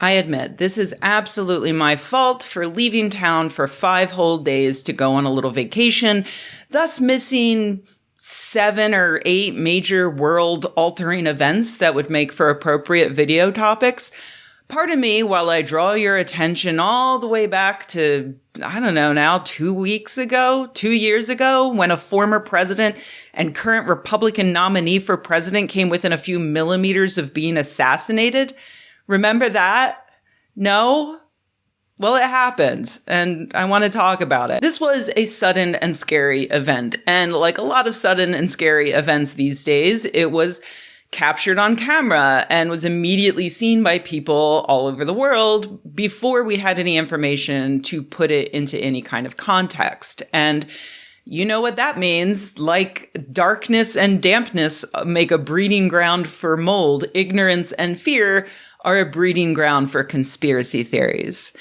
I admit, this is absolutely my fault for leaving town for 5 whole days to go on a little vacation, thus missing 7 or 8 major world-altering events that would make for appropriate video topics. Pardon me while I draw your attention all the way back to, I don't know now, 2 years ago, when a former president and current Republican nominee for president came within a few millimeters of being assassinated. Remember that? No? Well, it happened, and I want to talk about it. This was a sudden and scary event, and like a lot of sudden and scary events these days, it was captured on camera and was immediately seen by people all over the world before we had any information to put it into any kind of context. And you know what that means. Like darkness and dampness make a breeding ground for mold, ignorance and fear are a breeding ground for conspiracy theories.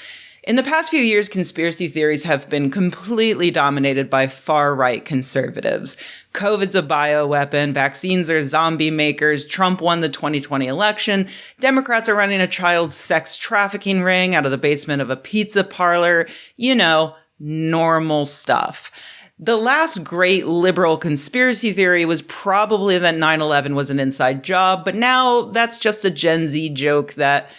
In the past few years, conspiracy theories have been completely dominated by far-right conservatives. COVID's a bioweapon, vaccines are zombie makers, Trump won the 2020 election, Democrats are running a child sex trafficking ring out of the basement of a pizza parlor, you know, normal stuff. The last great liberal conspiracy theory was probably that 9/11 was an inside job, but now that's just a Gen Z joke that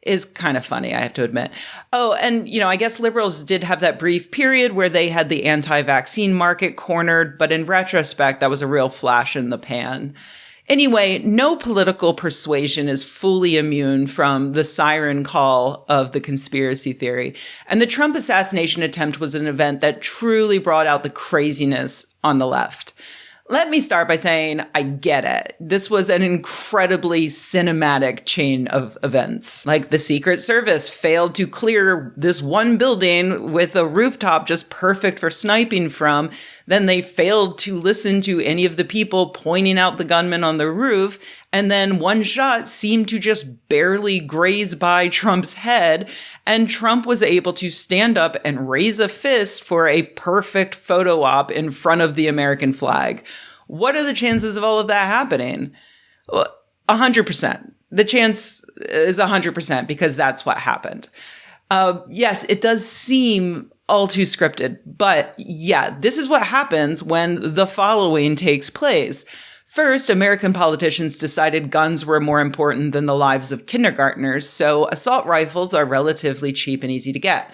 is kind of funny, I have to admit. Oh, and, you know, I guess liberals did have that brief period where they had the anti-vaccine market cornered, but in retrospect, that was a real flash in the pan. Anyway, no political persuasion is fully immune from the siren call of the conspiracy theory. And the Trump assassination attempt was an event that truly brought out the craziness on the left. Let me start by saying I get it. This was an incredibly cinematic chain of events. Like the Secret Service failed to clear this one building with a rooftop just perfect for sniping from. Then they failed to listen to any of the people pointing out the gunman on the roof. And then one shot seemed to just barely graze by Trump's head. And Trump was able to stand up and raise a fist for a perfect photo op in front of the American flag. What are the chances of all of that happening? 100%. The chance is 100% because that's what happened. Yes, it does seem all too scripted, but yeah, this is what happens when the following takes place. First, American politicians decided guns were more important than the lives of kindergartners, so assault rifles are relatively cheap and easy to get.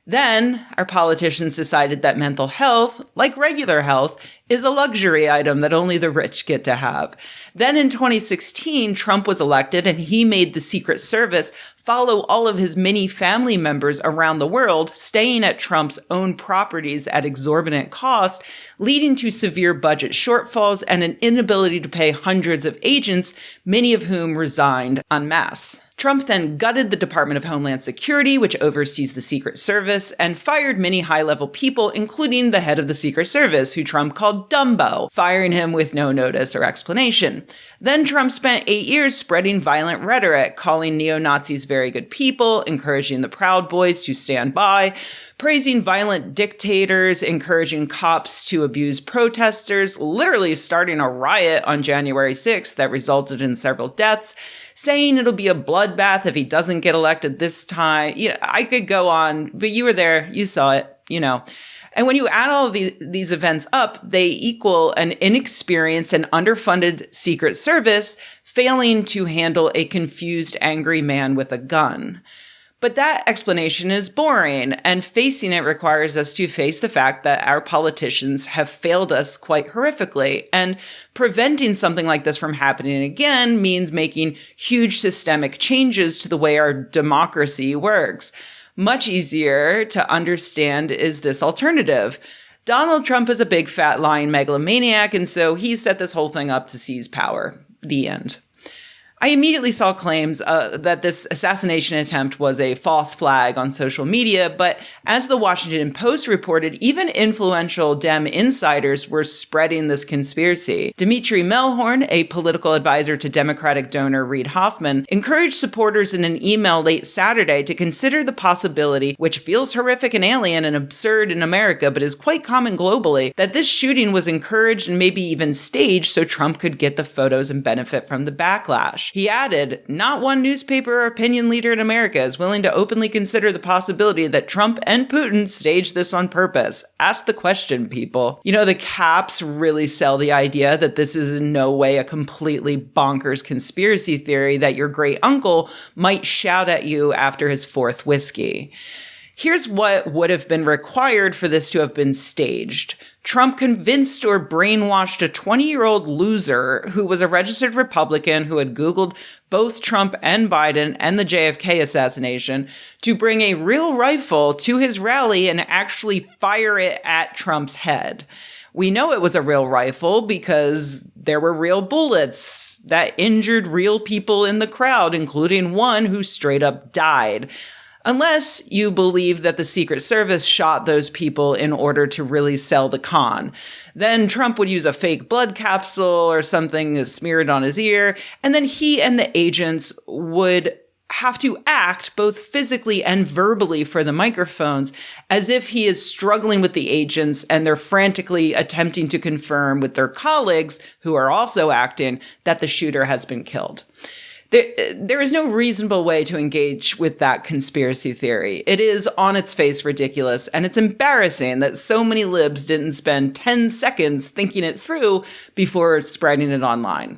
Then, our politicians decided that mental health, like regular health, is a luxury item that only the rich get to have. Then in 2016, Trump was elected and he made the Secret Service follow all of his many family members around the world, staying at Trump's own properties at exorbitant cost, leading to severe budget shortfalls and an inability to pay hundreds of agents, many of whom resigned en masse. Trump then gutted the Department of Homeland Security, which oversees the Secret Service, and fired many high-level people, including the head of the Secret Service, who Trump called Dumbo, firing him with no notice or explanation. Then Trump spent 8 years spreading violent rhetoric, calling neo-Nazis very good people, encouraging the Proud Boys to stand by, praising violent dictators, encouraging cops to abuse protesters, literally starting a riot on January 6th that resulted in several deaths, saying it'll be a bloodbath if he doesn't get elected this time. You know, I could go on, but you were there, you saw it, you know. And when you add all of these events up, they equal an inexperienced and underfunded Secret Service failing to handle a confused, angry man with a gun. But that explanation is boring, and facing it requires us to face the fact that our politicians have failed us quite horrifically, and preventing something like this from happening again means making huge systemic changes to the way our democracy works. Much easier to understand is this alternative. Donald Trump is a big, fat, lying megalomaniac, and so he set this whole thing up to seize power. The end. I immediately saw claims that this assassination attempt was a false flag on social media, but as the Washington Post reported, even influential Dem insiders were spreading this conspiracy. Dimitri Melhorn, a political advisor to Democratic donor Reid Hoffman, encouraged supporters in an email late Saturday to consider the possibility, which feels horrific and alien and absurd in America but is quite common globally, that this shooting was encouraged and maybe even staged so Trump could get the photos and benefit from the backlash. He added, "Not one newspaper or opinion leader in America is willing to openly consider the possibility that Trump and Putin staged this on purpose. Ask the question, people." You know, the caps really sell the idea that this is in no way a completely bonkers conspiracy theory that your great uncle might shout at you after his fourth whiskey. Here's what would have been required for this to have been staged. Trump convinced or brainwashed a 20-year-old loser who was a registered Republican who had Googled both Trump and Biden and the JFK assassination to bring a real rifle to his rally and actually fire it at Trump's head. We know it was a real rifle because there were real bullets that injured real people in the crowd, including one who straight up died. Unless you believe that the Secret Service shot those people in order to really sell the con. Then Trump would use a fake blood capsule or something smeared on his ear, and then he and the agents would have to act both physically and verbally for the microphones as if he is struggling with the agents and they're frantically attempting to confirm with their colleagues, who are also acting, that the shooter has been killed. There is no reasonable way to engage with that conspiracy theory. It is on its face ridiculous, and it's embarrassing that so many libs didn't spend 10 seconds thinking it through before spreading it online.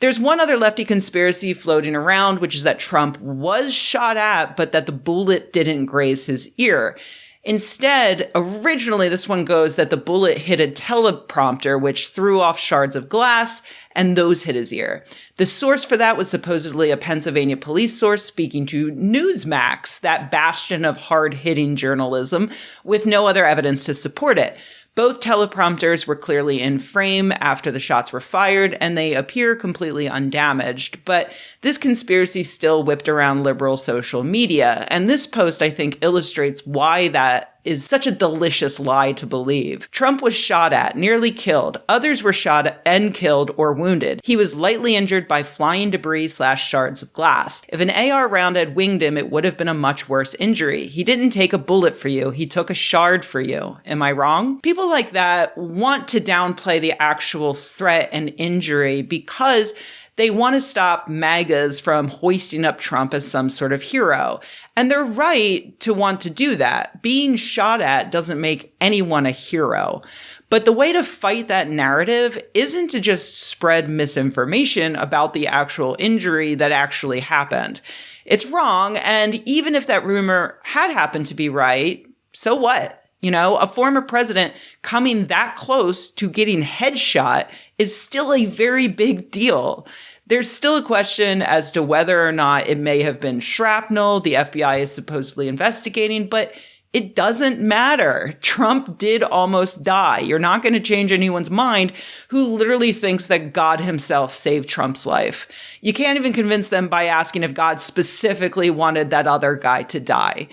There's one other lefty conspiracy floating around, which is that Trump was shot at, but that the bullet didn't graze his ear. Instead, originally this one goes that the bullet hit a teleprompter, which threw off shards of glass, and those hit his ear. The source for that was supposedly a Pennsylvania police source speaking to Newsmax, that bastion of hard-hitting journalism, with no other evidence to support it. Both teleprompters were clearly in frame after the shots were fired, and they appear completely undamaged. But this conspiracy still whipped around liberal social media, and this post, I think, illustrates why that is such a delicious lie to believe. Trump was shot at, nearly killed. Others were shot and killed or wounded. He was lightly injured by flying debris / shards of glass. If an AR round had winged him, it would have been a much worse injury. He didn't take a bullet for you. He took a shard for you. Am I wrong? People like that want to downplay the actual threat and injury because they want to stop MAGAs from hoisting up Trump as some sort of hero. And they're right to want to do that. Being shot at doesn't make anyone a hero. But the way to fight that narrative isn't to just spread misinformation about the actual injury that actually happened. It's wrong, and even if that rumor had happened to be right, so what? You know, a former president coming that close to getting headshot is still a very big deal. There's still a question as to whether or not it may have been shrapnel. The FBI is supposedly investigating, but it doesn't matter. Trump did almost die. You're not going to change anyone's mind who literally thinks that God himself saved Trump's life. You can't even convince them by asking if God specifically wanted that other guy to die.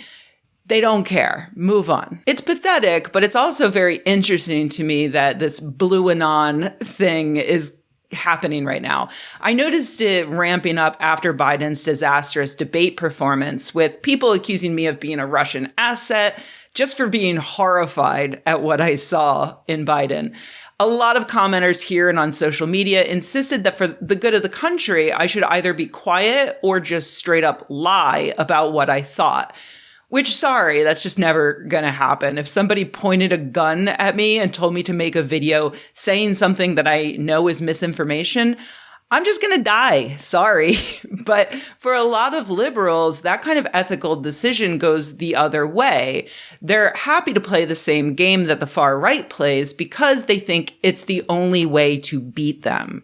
They don't care. Move on. It's pathetic, but it's also very interesting to me that this BlueAnon thing is happening right now. I noticed it ramping up after Biden's disastrous debate performance, with people accusing me of being a Russian asset just for being horrified at what I saw in Biden. A lot of commenters here and on social media insisted that for the good of the country, I should either be quiet or just straight up lie about what I thought. Which, sorry, that's just never gonna happen. If somebody pointed a gun at me and told me to make a video saying something that I know is misinformation, I'm just gonna die. Sorry. But for a lot of liberals, that kind of ethical decision goes the other way. They're happy to play the same game that the far right plays because they think it's the only way to beat them.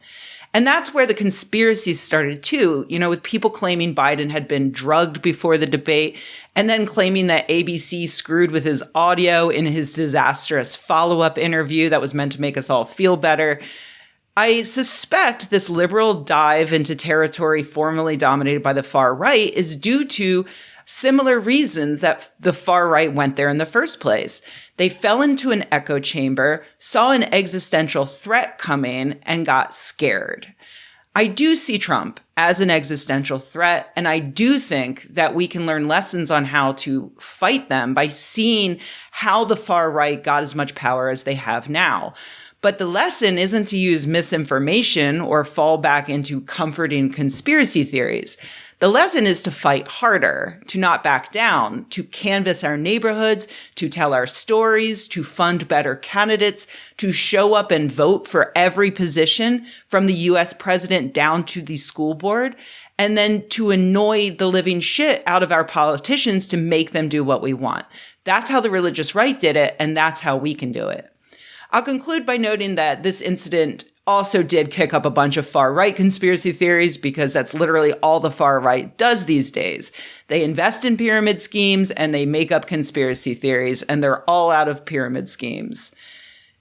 And that's where the conspiracies started too, you know, with people claiming Biden had been drugged before the debate and then claiming that ABC screwed with his audio in his disastrous follow-up interview that was meant to make us all feel better. I suspect this liberal dive into territory formerly dominated by the far right is due to similar reasons that the far right went there in the first place. They fell into an echo chamber, saw an existential threat coming, and got scared. I do see Trump as an existential threat, and I do think that we can learn lessons on how to fight them by seeing how the far right got as much power as they have now. But the lesson isn't to use misinformation or fall back into comforting conspiracy theories. The lesson is to fight harder, to not back down, to canvass our neighborhoods, to tell our stories, to fund better candidates, to show up and vote for every position from the US president down to the school board, and then to annoy the living shit out of our politicians to make them do what we want. That's how the religious right did it, and that's how we can do it. I'll conclude by noting that this incident also did kick up a bunch of far-right conspiracy theories, because that's literally all the far-right does these days. They invest in pyramid schemes and they make up conspiracy theories, and they're all out of pyramid schemes.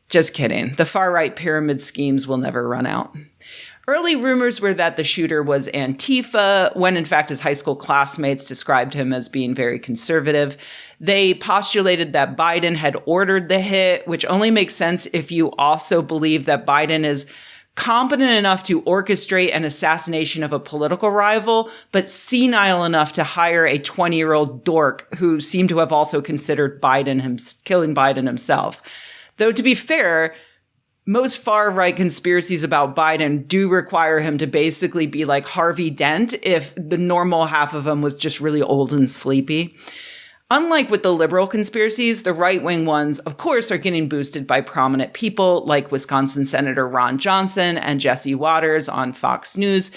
Just kidding. The far-right pyramid schemes will never run out. Early rumors were that the shooter was Antifa, when in fact his high school classmates described him as being very conservative. They postulated that Biden had ordered the hit, which only makes sense if you also believe that Biden is competent enough to orchestrate an assassination of a political rival, but senile enough to hire a 20-year-old dork who seemed to have also considered killing Biden himself. Though to be fair, most far-right conspiracies about Biden do require him to basically be like Harvey Dent if the normal half of him was just really old and sleepy. Unlike with the liberal conspiracies, the right-wing ones, of course, are getting boosted by prominent people like Wisconsin Senator Ron Johnson and Jesse Waters on Fox News.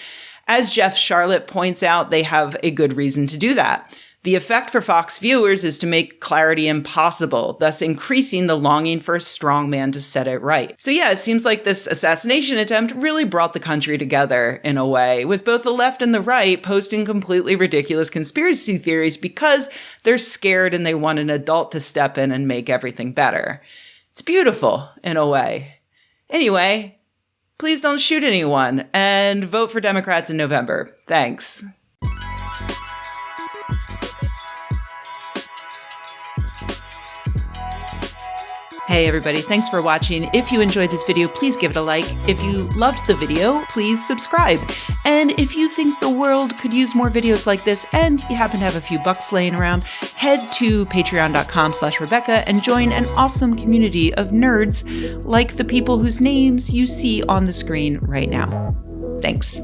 As Jeff Charlotte points out, they have a good reason to do that. The effect for Fox viewers is to make clarity impossible, thus increasing the longing for a strong man to set it right. So yeah, it seems like this assassination attempt really brought the country together in a way, with both the left and the right posting completely ridiculous conspiracy theories because they're scared and they want an adult to step in and make everything better. It's beautiful in a way. Anyway, please don't shoot anyone and vote for Democrats in November. Thanks. Hey everybody, thanks for watching. If you enjoyed this video, please give it a like. If you loved the video, please subscribe. And if you think the world could use more videos like this and you happen to have a few bucks laying around, head to patreon.com/Rebecca and join an awesome community of nerds like the people whose names you see on the screen right now. Thanks.